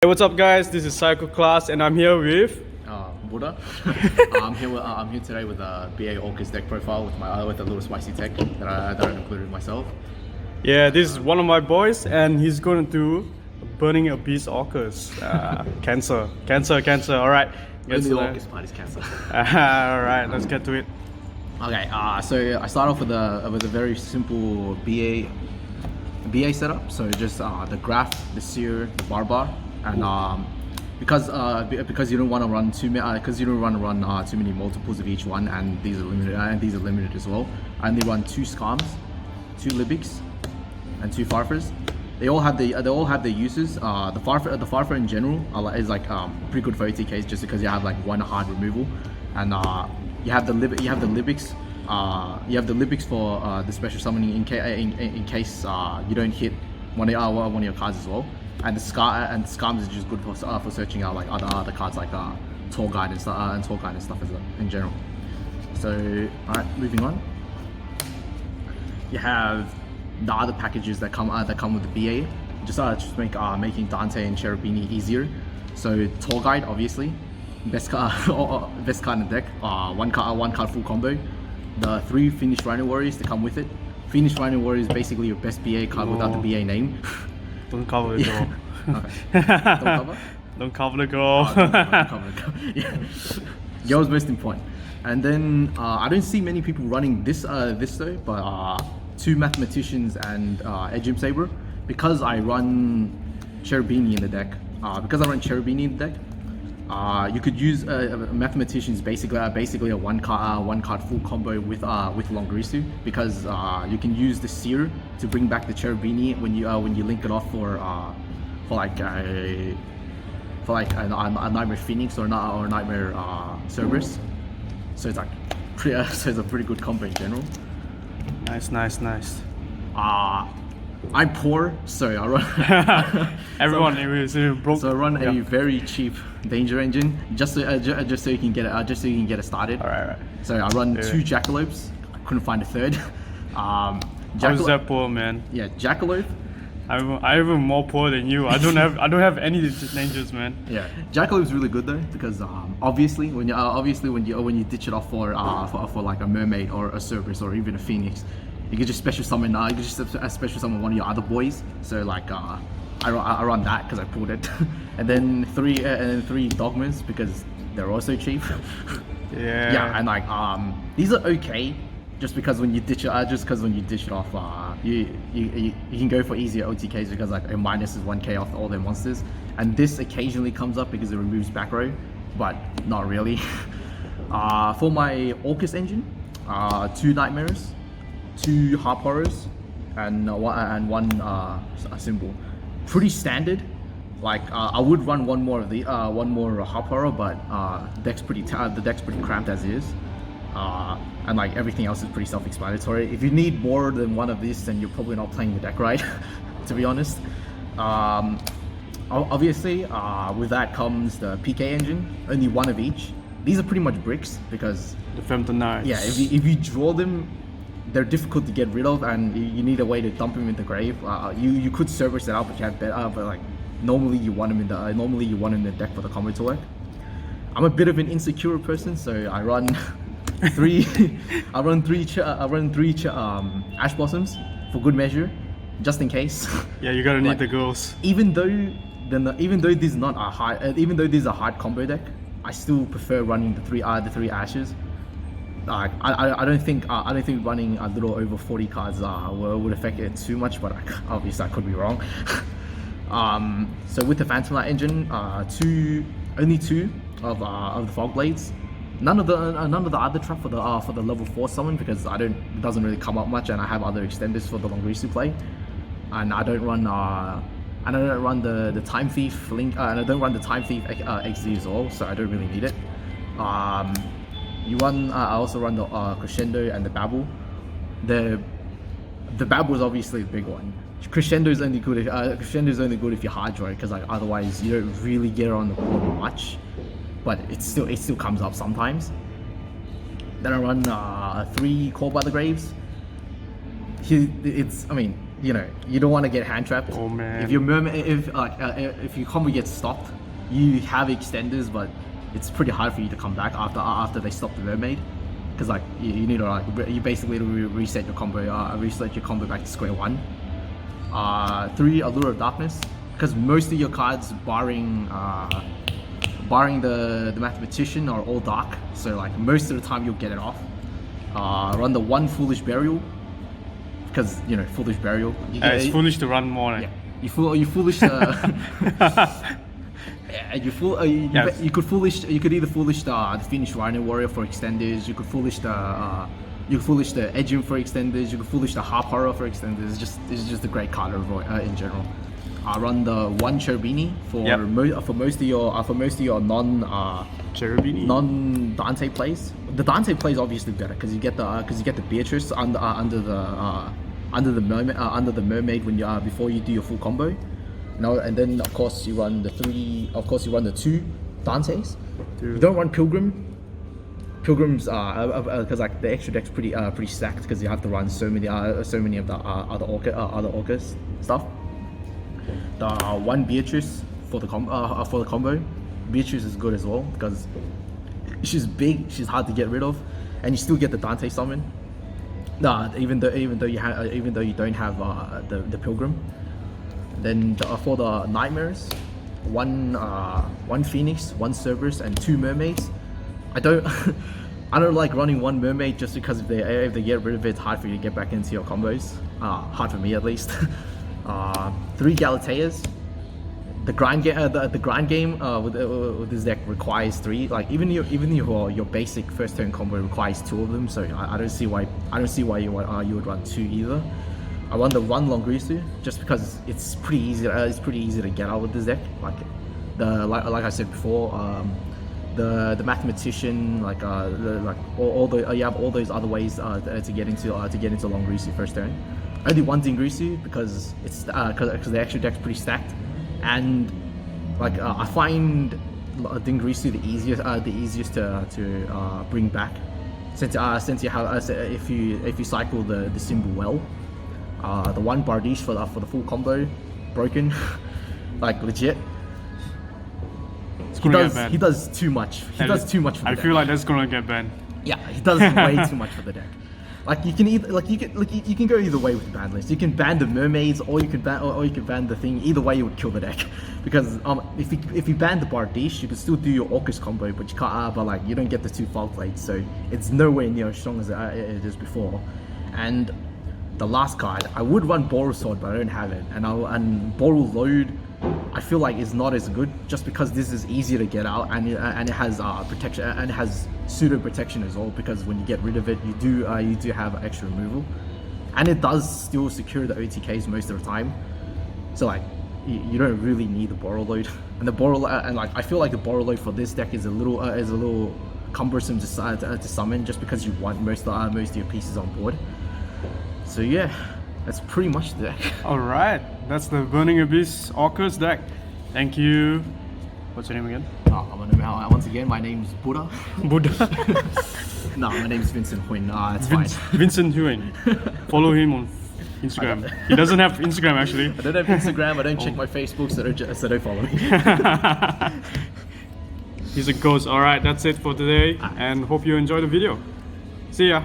Hey, what's up, guys? This is PsychoClass, and I'm here with. Buddha. I'm here today with a BA Orcust deck profile with a little spicy tech that I included myself. Yeah, this is one of my boys, and he's going to do burning a beast Orcust. Cancer. All right. Only the Orcust part is cancer. All right, let's get to it. Okay. So I start off with a very simple BA setup. So just the graph, the seer, the bar, and because you don't want to run too many multiples of each one, and these are limited as well. I only run 2 scams, 2 libics, and 2 farfers. They all have their uses. The farfer in general is like pretty good for OTKs just because you have like 1 hard removal, and you have the libics. You have the libics for the special summoning in case you don't hit one of your cards as well. And the scams is just good for searching out like other cards like Tour Guide and stuff in general. So alright, moving on. You have the other packages that come with the BA. Just making Dante and Cherubini easier. So Tour Guide, obviously, best card in the deck. One card full combo. The 3 Finished Rhino Warriors that come with it. Finished Rhino Warrior is basically your best BA card without the BA name. Don't cover the goal. Okay. Don't cover? Don't cover the goal. Don't cover the goal. Yeah. Yours most important. And then I don't see many people running this though, but 2 Mathematicians and Edgem Saber, because I run Cherubini in the deck. You could use Mathematicians basically a one card full combo with Longrisu, because you can use the Seer to bring back the Cherubini when you link it off for a Nightmare Phoenix or a Nightmare Cerberus. So it's a pretty good combo in general. Nice. I'm poor, so I run. Everyone is broke. So I run a very cheap Danger Engine just so you can get it started. All right. So I run 2 Jackalopes. I couldn't find a third. How is that poor, man? Yeah, Jackalope. I'm even more poor than you. I don't have any dangers, man. Yeah, Jackalope is really good though, because obviously when you ditch it off for like a Mermaid or a Cerberus or even a Phoenix, you can just special summon. You can just special summon one of your other boys. So like I run that because I pulled it, and then 3 Dogmas because they're also cheap. Yeah, and like these are okay. Just because when you ditch it off, you can go for easier OTKs because like it minuses 1k off all their monsters, and this occasionally comes up because it removes back row, but not really. For my Orcust engine, 2 Nightmares, 2 Harp Horrors, and one symbol. Pretty standard. Like I would run one more Harp Horror, but the deck's pretty cramped as is. And like everything else is pretty self-explanatory. If you need more than one of these, then you're probably not playing the deck right, to be honest. Obviously, with that comes the PK engine, only 1 of each. These are pretty much bricks because The Femton Knights. yeah, if you draw them, they're difficult to get rid of, and you need a way to dump them in the grave. You could Cerberus it out, but you had better. But like normally you want them in the deck for the combo to work. I'm a bit of an insecure person, so I run 3 Ash Blossoms for good measure, just in case. Yeah, you gotta need Like, the girls. Even though this is not a hard combo deck, I still prefer running the 3 Ashes. I don't think running a little over 40 cards would affect it too much, but obviously I could be wrong. So with the Phantom Light engine, only 2 of the Fog Blades. None of the other trap for the level 4 summon, because it doesn't really come up much, and I have other extenders for the Longrisu play, and I don't run the Time Thief Link, and I don't run the Time Thief XZ as well, so I don't really need it. I also run the Crescendo and the Babel. The Babel is obviously the big one. Crescendo is only good if you hard draw it, because like otherwise you don't really get it on the board much. But it still comes up sometimes. Then I run 3 Call by the Graves. you don't want to get hand trapped. Oh, man. If your mermaid, if your combo gets stopped, you have extenders, but it's pretty hard for you to come back after they stop the mermaid, because like you need to you basically reset your combo back to square one. 3 Allure of Darkness, because most of your cards barring the Mathematician are all dark, so like most of the time you'll get it off. Run the 1 Foolish Burial, because Foolish Burial. It's foolish to run more. Yeah, you foolish. Yeah, you could either foolish the Phoenix Rhino Warrior for extenders. You could foolish the Edging for extenders. You could foolish the Harp Horror for extenders. It's just a great card in general. Run the 1 Cherubini for most of your non Dante plays. The Dante play is obviously better because you get the Beatrice under the mermaid when before you do your full combo. And then of course you run the 2 Dantes. You don't run Pilgrims because like the extra deck's pretty stacked, because you have to run so many of the other Orcust stuff. The 1 Beatrice for the combo. Beatrice is good as well because she's big, she's hard to get rid of, and you still get the Dante summon. Even though you don't have the Pilgrim. Then for the Nightmares, 1 Phoenix, 1 Cerberus, and 2 Mermaids. I don't like running 1 Mermaid just because if they get rid of it, it's hard for you to get back into your combos. Hard for me at least. 3 Galateas. The grind game with this deck requires 3. Like even your basic first turn combo requires 2 of them. So I don't see why you would run 2 either. I run the 1 Longrisu just because it's pretty easy. It's pretty easy to get out with this deck. Like I said before, the Mathematician, you have all those other ways to get into Longrisu first turn. Only 1 Dingrisu because the extra deck's pretty stacked, and I find Dingrisu the easiest to bring back, since you have if you cycle the symbol well. The 1 Bardiche for the full combo, broken, like legit. He does too much. He does too much for the deck. I feel like that's gonna get banned. Yeah, he does way too much for the deck. Like you can go either way with the ban list. You can ban the mermaids, or you can ban the thing. Either way, you would kill the deck, because if you ban the Bardiche, you can still do your Orcust combo, but you can't. But you don't get the 2 Fog Blades, so it's nowhere near as strong as it is before. And the last card, I would run Boral Sword, but I don't have it. And Boral Load, I feel like is not as good, just because this is easier to get out, and it has protection, and it has pseudo protection as well, because when you get rid of it, you do have extra removal, and it does still secure the OTKs most of the time. So you don't really need the Boral Load, and I feel like the Boral Load for this deck is a little cumbersome to summon, just because you want most of your pieces on board. So yeah, that's pretty much the deck. Alright, that's the Burning Abyss Orcust deck. Thank you. What's your name again? Once again, my name's Buddha. Buddha. No, my name's Vincent Huyn. It's fine. Vincent Huyn. Follow him on Instagram. He doesn't have Instagram actually. I don't have Instagram, I don't check my Facebook, so don't follow me. He's a ghost. Alright, that's it for today, and hope you enjoyed the video. See ya.